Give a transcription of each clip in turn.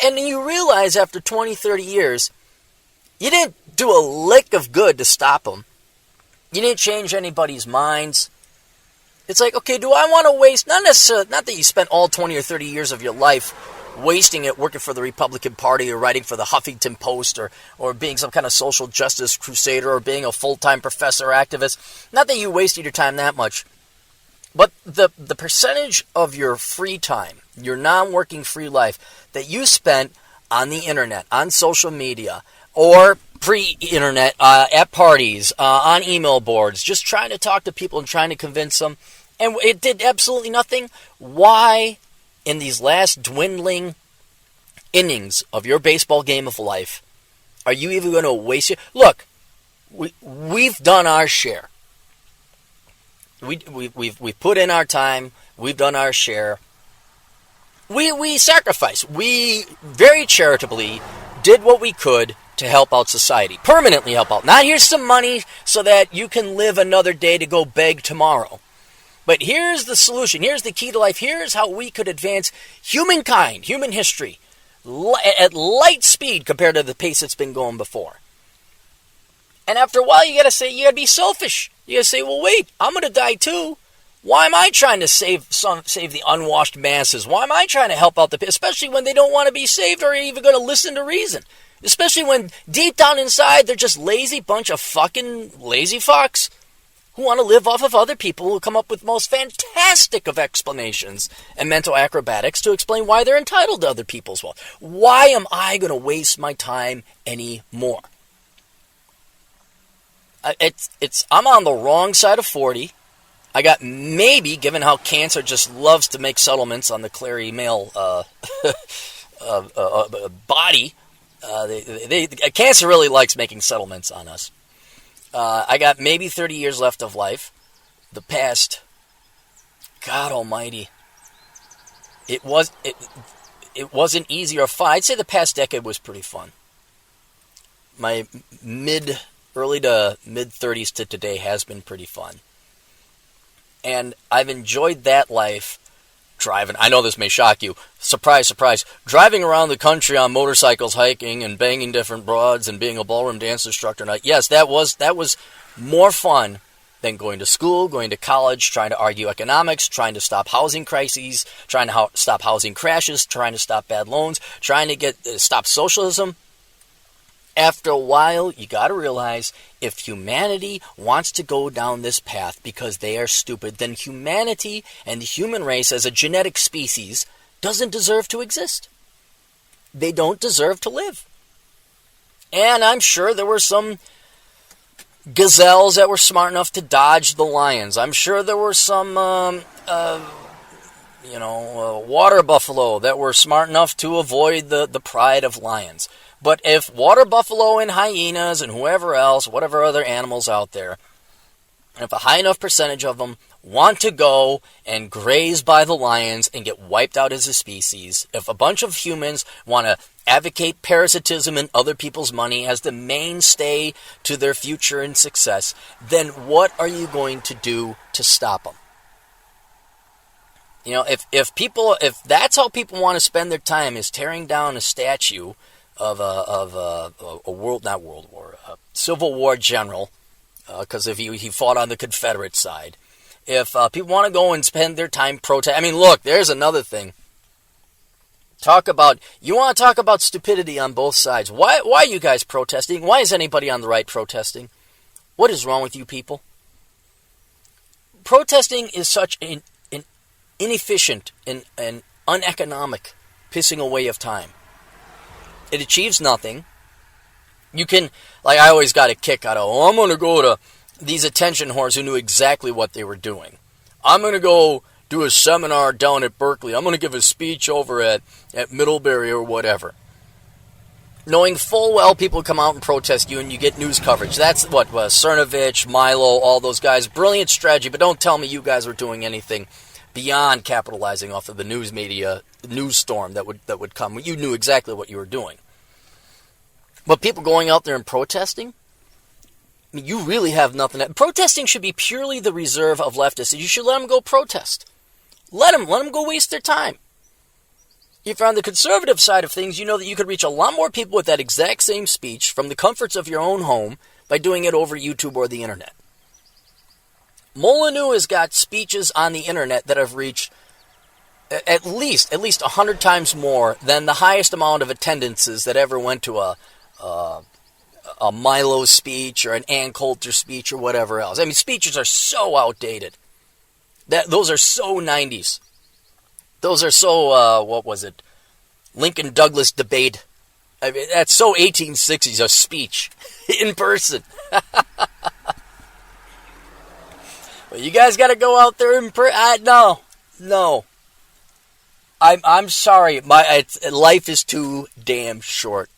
And you realize after 20, 30 years, you didn't do a lick of good to stop them. You didn't change anybody's minds. It's like, okay, do I want to waste, not that you spent all 20 or 30 years of your life wasting it working for the Republican Party or writing for the Huffington Post or being some kind of social justice crusader or being a full-time professor or activist. Not that you wasted your time that much. But the percentage of your free time, your non-working free life that you spent on the internet, on social media, or pre-internet, at parties, on email boards, just trying to talk to people and trying to convince them, and it did absolutely nothing. Why, in these last dwindling innings of your baseball game of life, are you even going to waste it? Look, we've done our share. We've put in our time. We've done our share. We sacrificed. We very charitably did what we could to help out society. Permanently help out. Not here's some money so that you can live another day to go beg tomorrow. But here's the solution. Here's the key to life. Here's how we could advance humankind, human history, at light speed compared to the pace it's been going before. And after a while, you got to be selfish. You got to say, well, wait, I'm going to die too. Why am I trying to save the unwashed masses? Why am I trying to help out especially when they don't want to be saved or even going to listen to reason? Especially when deep down inside, they're just lazy bunch of fucking lazy fucks who want to live off of other people who come up with most fantastic of explanations and mental acrobatics to explain why they're entitled to other people's wealth. Why am I going to waste my time anymore? I'm on the wrong side of 40. I got maybe, given how cancer just loves to make settlements on the clary male body, cancer really likes making settlements on us. I got maybe 30 years left of life. The past, God Almighty, it wasn't easy or fun. I'd say the past decade was pretty fun. My early to mid-30s to today has been pretty fun. And I've enjoyed that life driving. I know this may shock you. Surprise, surprise. Driving around the country on motorcycles, hiking, and banging different broads and being a ballroom dance instructor. Yes, that was more fun than going to school, going to college, trying to argue economics, trying to stop housing crises, trying to stop housing crashes, trying to stop bad loans, trying to stop socialism. After a while, you got to realize if humanity wants to go down this path because they are stupid, then humanity and the human race as a genetic species doesn't deserve to exist. They don't deserve to live. And I'm sure there were some gazelles that were smart enough to dodge the lions. I'm sure there were some, water buffalo that were smart enough to avoid the pride of lions. But if water buffalo and hyenas and whoever else, whatever other animals out there, if a high enough percentage of them want to go and graze by the lions and get wiped out as a species, if a bunch of humans want to advocate parasitism and other people's money as the mainstay to their future and success, then what are you going to do to stop them? You know, if that's how people want to spend their time, is tearing down a statue of a Civil War general, because if he fought on the Confederate side. If people want to go and spend their time protest, I mean, look, there's another thing. You want to talk about stupidity on both sides. Why are you guys protesting? Why is anybody on the right protesting? What is wrong with you people? Protesting is such an inefficient and uneconomic pissing away of time. It achieves nothing. You can, like I always got a kick out of, I'm going to go to these attention whores who knew exactly what they were doing. I'm going to go do a seminar down at Berkeley. I'm going to give a speech over at Middlebury or whatever. Knowing full well people come out and protest you and you get news coverage. That's what Cernovich, Milo, all those guys. Brilliant strategy, but don't tell me you guys were doing anything beyond capitalizing off of the news media, news storm that would come. You knew exactly what you were doing. But people going out there and protesting, I mean, you really have nothing. Protesting should be purely the reserve of leftists. You should let them go protest. Let them go waste their time. If you're on the conservative side of things, you know that you could reach a lot more people with that exact same speech from the comforts of your own home by doing it over YouTube or the internet. Molyneux has got speeches on the internet that have reached at least 100 times more than the highest amount of attendances that ever went to a Milo speech or an Ann Coulter speech or whatever else. I mean, speeches are so outdated. Those are so 90s. Those are so, what was it? Lincoln-Douglas debate. I mean, that's so 1860s, a speech in person. Well, you guys got to go out there in person. No. I'm sorry. Life is too damn short.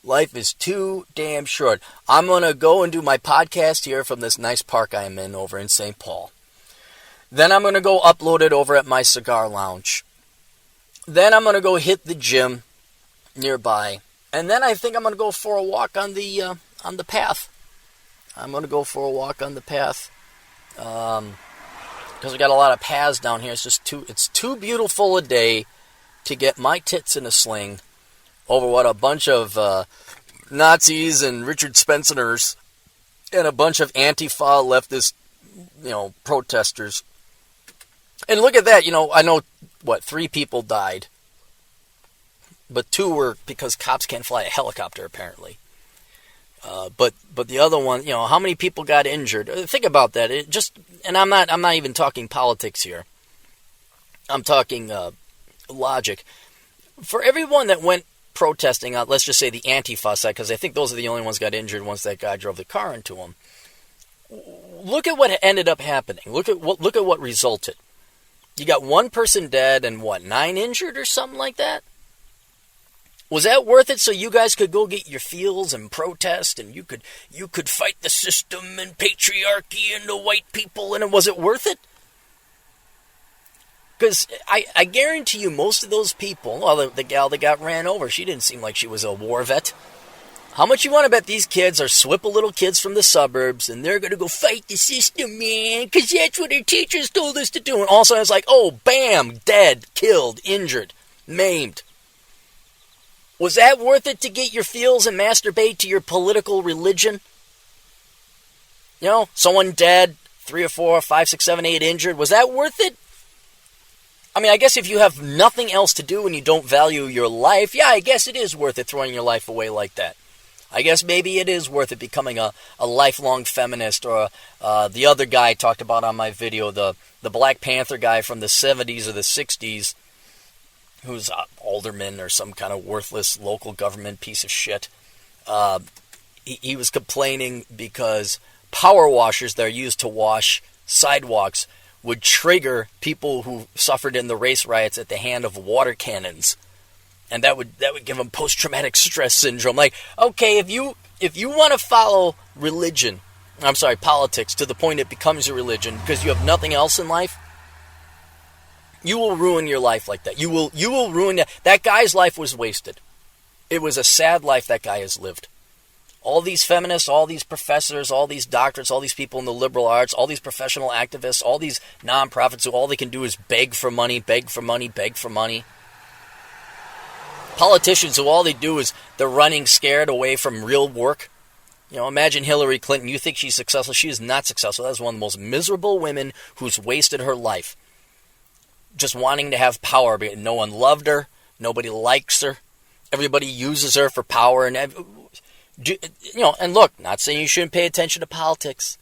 Life is too damn short. I'm going to go and do my podcast here from this nice park I'm in over in St. Paul. Then I'm going to go upload it over at my cigar lounge. Then I'm going to go hit the gym nearby. And then I think I'm going to go for a walk on the path. I'm going to go for a walk on the path. Because we got a lot of paths down here. It's too beautiful a day to get my tits in a sling over what a bunch of Nazis and Richard Spencerers and a bunch of Antifa leftist, protesters. And look at that, I know, 3 people died. But 2 were because cops can't fly a helicopter, apparently. But the other one, how many people got injured? Think about that. And I'm not even talking politics here. I'm talking logic. For everyone that went protesting, let's just say the Antifa side, because I think those are the only ones got injured once that guy drove the car into them. Look at what ended up happening. Look at what resulted. You got 1 person dead and 9 injured or something like that? Was that worth it so you guys could go get your feels and protest and you could fight the system and patriarchy and the white people, and was it worth it? Because I guarantee you most of those people, the gal that got ran over, she didn't seem like she was a war vet. How much you want to bet these kids are swipple little kids from the suburbs and they're going to go fight the system, man, because that's what their teachers told us to do. And all of a sudden it's like, oh, bam, dead, killed, injured, maimed. Was that worth it to get your feels and masturbate to your political religion? Someone dead, 3 or 4, 5, 6, 7, 8 injured. Was that worth it? I mean, I guess if you have nothing else to do and you don't value your life, yeah, I guess it is worth it throwing your life away like that. I guess maybe it is worth it becoming a lifelong feminist, or the other guy I talked about on my video, the Black Panther guy from the 70s or the 60s, who's an alderman or some kind of worthless local government piece of shit. He was complaining because power washers that are used to wash sidewalks would trigger people who suffered in the race riots at the hand of water cannons. And that would give them post-traumatic stress syndrome. Like, okay, if you want to follow politics to the point it becomes a religion because you have nothing else in life, you will ruin your life like that. You will ruin that. That guy's life was wasted. It was a sad life that guy has lived. All these feminists, all these professors, all these doctorates, all these people in the liberal arts, all these professional activists, all these nonprofits who all they can do is beg for money, beg for money, beg for money. Politicians who all they do is they're running scared away from real work. Imagine Hillary Clinton. You think she's successful. She is not successful. That's one of the most miserable women who's wasted her life. Just wanting to have power. No one loved her. Nobody likes her. Everybody uses her for power. And look, not saying you shouldn't pay attention to politics.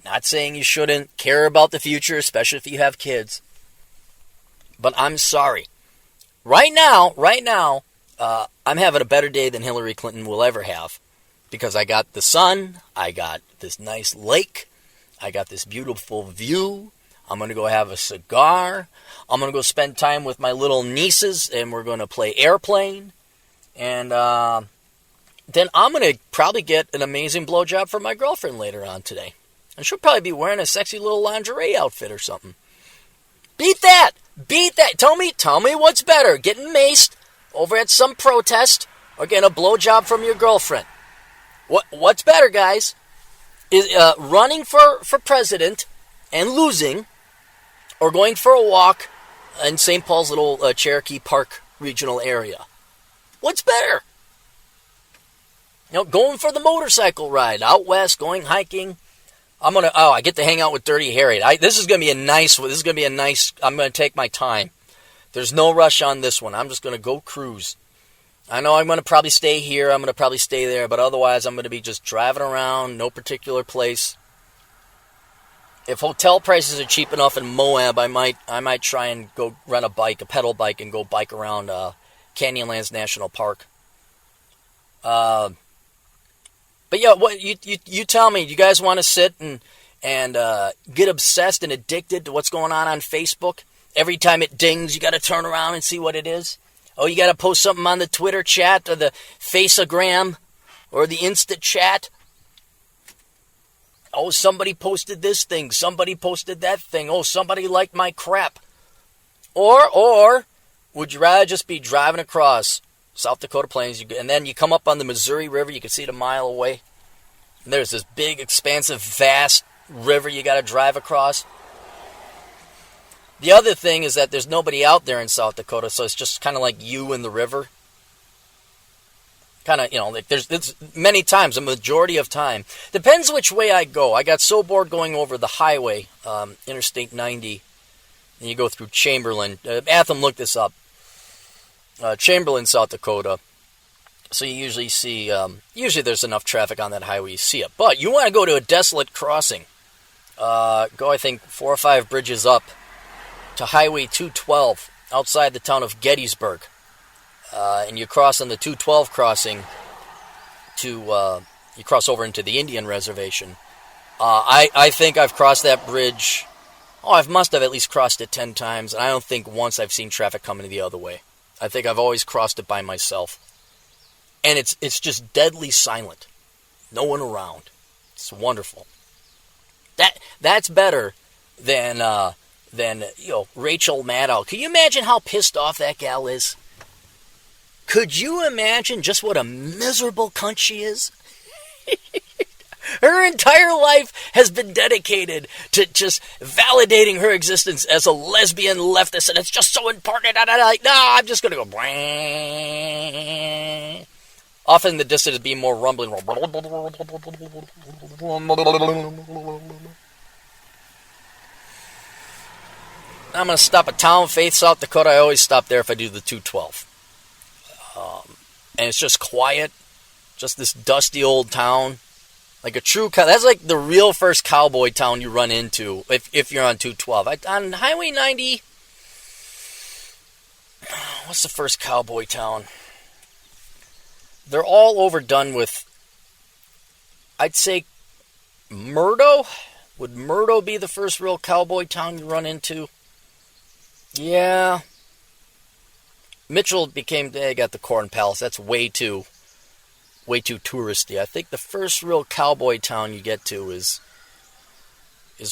Not saying you shouldn't care about the future, especially if you have kids. But I'm sorry. Right now, I'm having a better day than Hillary Clinton will ever have. Because I got the sun, I got this nice lake, I got this beautiful view. I'm going to go have a cigar. I'm going to go spend time with my little nieces, and we're going to play airplane. And then I'm going to probably get an amazing blowjob from my girlfriend later on today. And she'll probably be wearing a sexy little lingerie outfit or something. Beat that! Beat that! Tell me what's better, getting maced over at some protest or getting a blowjob from your girlfriend. What's better, guys? Is running for president and losing, or going for a walk in St. Paul's little Cherokee Park regional area. What's better? Going for the motorcycle ride out west, going hiking. I get to hang out with Dirty Harry. This is going to be a nice, I'm going to take my time. There's no rush on this one. I'm just going to go cruise. I know I'm going to probably stay here. I'm going to probably stay there. But otherwise, I'm going to be just driving around, no particular place. If hotel prices are cheap enough in Moab, I might try and go rent a pedal bike, and go bike around Canyonlands National Park. But yeah, what you tell me? You guys want to sit and get obsessed and addicted to what's going on Facebook? Every time it dings, you got to turn around and see what it is. Oh, you got to post something on the Twitter chat or the Faceagram or the Insta chat. Oh, somebody posted this thing. Somebody posted that thing. Oh, somebody liked my crap. Or would you rather just be driving across South Dakota plains, and then you come up on the Missouri River, you can see it a mile away. And there's this big, expansive, vast river you got to drive across. The other thing is that there's nobody out there in South Dakota, so it's just kind of like you and the river. Kind of, like there's many times, a majority of time. Depends which way I go. I got so bored going over the highway, Interstate 90, and you go through Chamberlain. Atham looked this up. Chamberlain, South Dakota. So you usually see, usually there's enough traffic on that highway, you see it. But you want to go to a desolate crossing. Go, I think, 4 or 5 bridges up to Highway 212 outside the town of Gettysburg. And you cross on the 212 crossing you cross over into the Indian Reservation. I think I've crossed that bridge. I must have at least crossed it 10 times, and I don't think once I've seen traffic coming the other way. I think I've always crossed it by myself. And it's just deadly silent. No one around. It's wonderful. That's better than Rachel Maddow. Can you imagine how pissed off that gal is? Could you imagine just what a miserable cunt she is? Her entire life has been dedicated to just validating her existence as a lesbian leftist, and it's just so important. I'm just going to go. Off in the distance, be more rumbling. I'm going to stop at Town Faith, South Dakota. I always stop there if I do the 212. And it's just quiet. Just this dusty old town. Like a true, that's like the real first cowboy town you run into if you're on 212. On Highway 90, what's the first cowboy town? They're all overdone with, I'd say, Murdo? Would Murdo be the first real cowboy town you run into? Yeah. Mitchell they got the Corn Palace. That's way too touristy. I think the first real cowboy town you get to is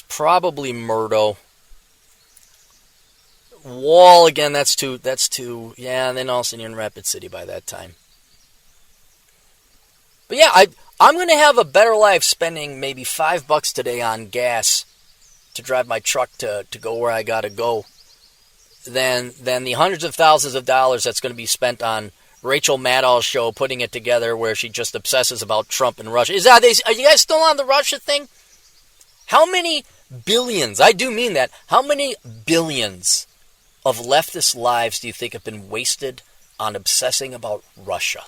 probably Murdo. Wall, again, that's too, yeah, and then also you're in Rapid City by that time. But yeah, I'm going to have a better life spending maybe $5 today on gas to drive my truck to go where I got to go than the hundreds of thousands of dollars that's going to be spent on Rachel Maddow's show, putting it together where she just obsesses about Trump and Russia. Are you guys still on the Russia thing? How many billions, I do mean that, how many billions of leftist lives do you think have been wasted on obsessing about Russia?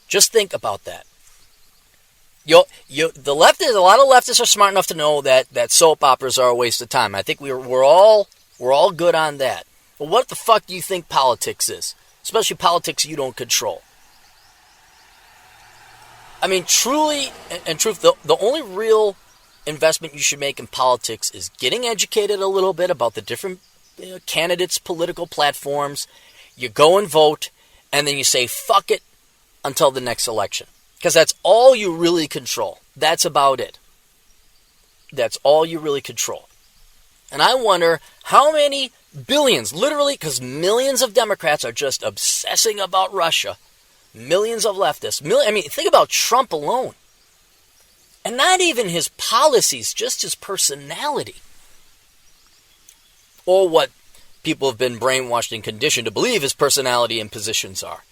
Just think about that. A lot of leftists are smart enough to know that soap operas are a waste of time. I think we're all good on that. But what the fuck do you think politics is? Especially politics you don't control. I mean, truly and truth, the only real investment you should make in politics is getting educated a little bit about the different candidates' political platforms. You go and vote, and then you say, fuck it, until the next election. Because that's all you really control. That's about it. That's all you really control. And I wonder how many billions, literally, because millions of Democrats are just obsessing about Russia. Millions of leftists. Think about Trump alone. And not even his policies, just his personality. Or what people have been brainwashed and conditioned to believe his personality and positions are.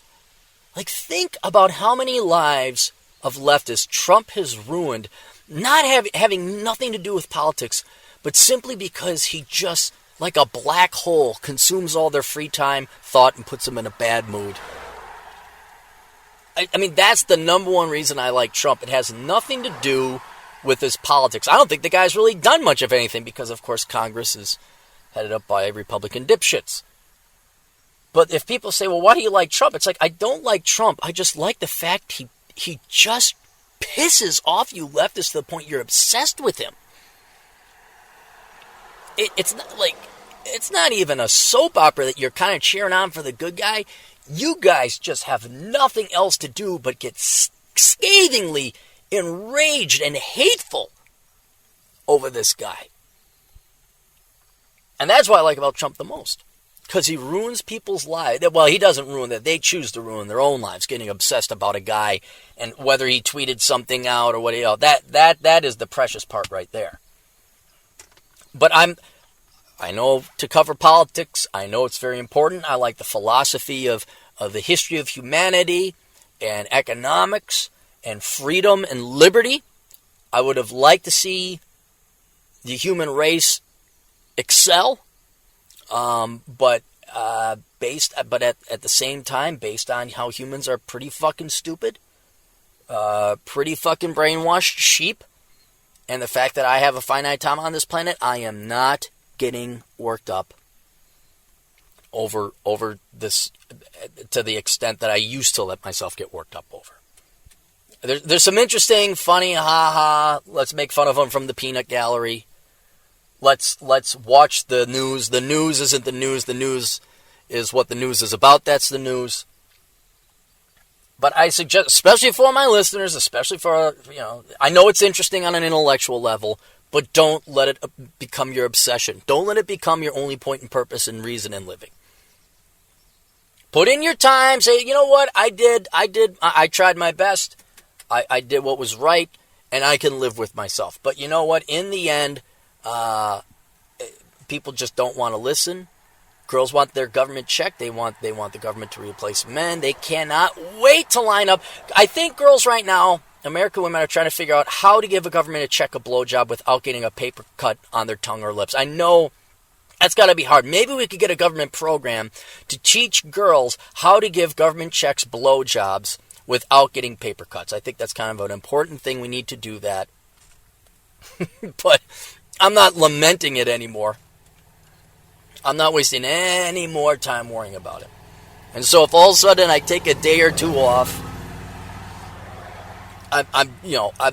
Like, think about how many lives of leftists Trump has ruined, not having nothing to do with politics, but simply because he just, like a black hole, consumes all their free time, thought, and puts them in a bad mood. I mean, that's the number one reason I like Trump. It has nothing to do with his politics. I don't think the guy's really done much of anything because, of course, Congress is headed up by Republican dipshits. But if people say, well, why do you like Trump? It's like, I don't like Trump. I just like the fact he just pisses off you leftists to the point you're obsessed with him. It's not like, it's not even a soap opera that you're kind of cheering on for the good guy. You guys just have nothing else to do but get scathingly enraged and hateful over this guy. And that's what I like about Trump the most. Because he ruins people's lives. Well, he doesn't ruin that. They choose to ruin their own lives, getting obsessed about a guy and whether he tweeted something out or what, you know, that is the precious part right there. But I know to cover politics, I know it's very important. I like the philosophy of the history of humanity and economics and freedom and liberty. I would have liked to see the human race excel, but at the same time, based on how humans are pretty fucking stupid, pretty fucking brainwashed sheep, and the fact that I have a finite time on this planet, I am not getting worked up over this to the extent that I used to let myself get worked up over. There's some interesting, funny, let's make fun of them from the peanut gallery. Let's watch the news. The news isn't the news. The news is what the news is about. That's the news. But I suggest, especially for my listeners, especially for, I know it's interesting on an intellectual level, but don't let it become your obsession. Don't let it become your only point and purpose and reason in living. Put in your time. Say, you know what? I tried my best. I did what was right, and I can live with myself. But you know what? In the end, people just don't want to listen. Girls want their government check. They want the government to replace men. They cannot wait to line up. I think girls right now, American women, are trying to figure out how to give a government a check, a blowjob, without getting a paper cut on their tongue or lips. I know that's got to be hard. Maybe we could get a government program to teach girls how to give government checks, blowjobs, without getting paper cuts. I think that's kind of an important thing. We need to do that. But I'm not lamenting it anymore. I'm not wasting any more time worrying about it. And so if all of a sudden I take a day or two off, I'm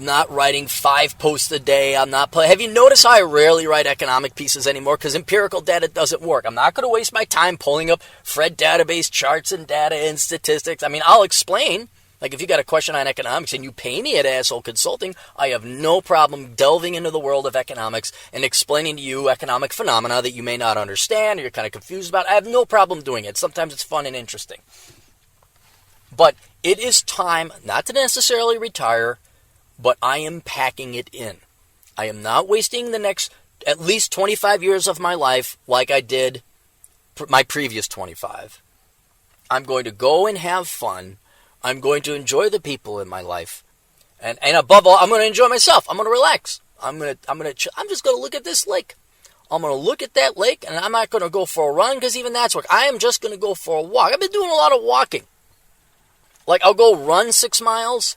not writing 5 posts a day. Have you noticed how I rarely write economic pieces anymore? Because empirical data doesn't work. I'm not going to waste my time pulling up Fred database charts and data and statistics. I mean, I'll explain. Like, if you got a question on economics and you pay me at Asshole Consulting, I have no problem delving into the world of economics and explaining to you economic phenomena that you may not understand or you're kind of confused about. I have no problem doing it. Sometimes it's fun and interesting. But it is time not to necessarily retire, but I am packing it in. I am not wasting the next at least 25 years of my life like I did my previous 25. I'm going to go and have fun. I'm going to enjoy the people in my life. And above all, I'm going to enjoy myself. I'm going to relax. I'm just going to look at this lake. I'm going to look at that lake, and I'm not going to go for a run, because even that's work. I am just going to go for a walk. I've been doing a lot of walking. Like, I'll go run 6 miles,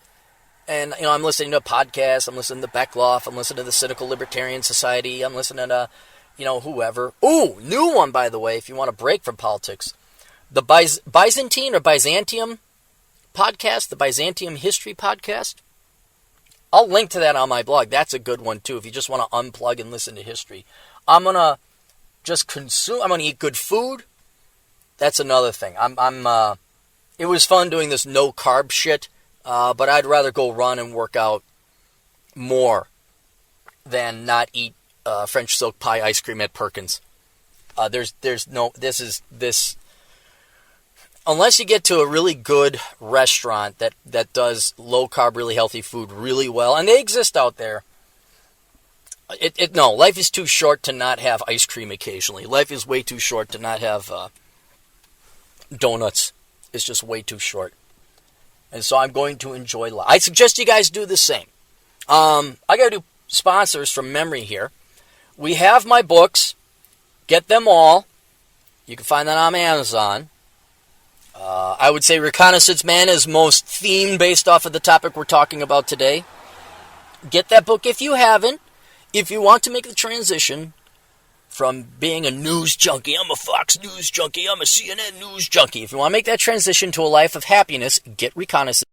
and, I'm listening to a podcast. I'm listening to Beckloff. I'm listening to the Cynical Libertarian Society. I'm listening to, whoever. Ooh, new one, by the way, if you want to break from politics. The Byzantine or Byzantium podcast, the Byzantium History podcast. I'll link to that on my blog. That's a good one, too, if you just want to unplug and listen to history. I'm going to just consume. I'm going to eat good food. That's another thing. It was fun doing this no-carb shit, but I'd rather go run and work out more than not eat French silk pie ice cream at Perkins. Unless you get to a really good restaurant that does low-carb, really healthy food really well, and they exist out there, No, life is too short to not have ice cream occasionally. Life is way too short to not have donuts. It's just way too short. And so I'm going to enjoy life. I suggest you guys do the same. I got to do sponsors from memory here. We have my books. Get them all. You can find that on Amazon. I would say Reconnaissance Man is most themed based off of the topic we're talking about today. Get that book if you haven't. If you want to make the transition from being a news junkie, I'm a Fox News junkie, I'm a CNN news junkie. If you want to make that transition to a life of happiness, get Reconnaissance.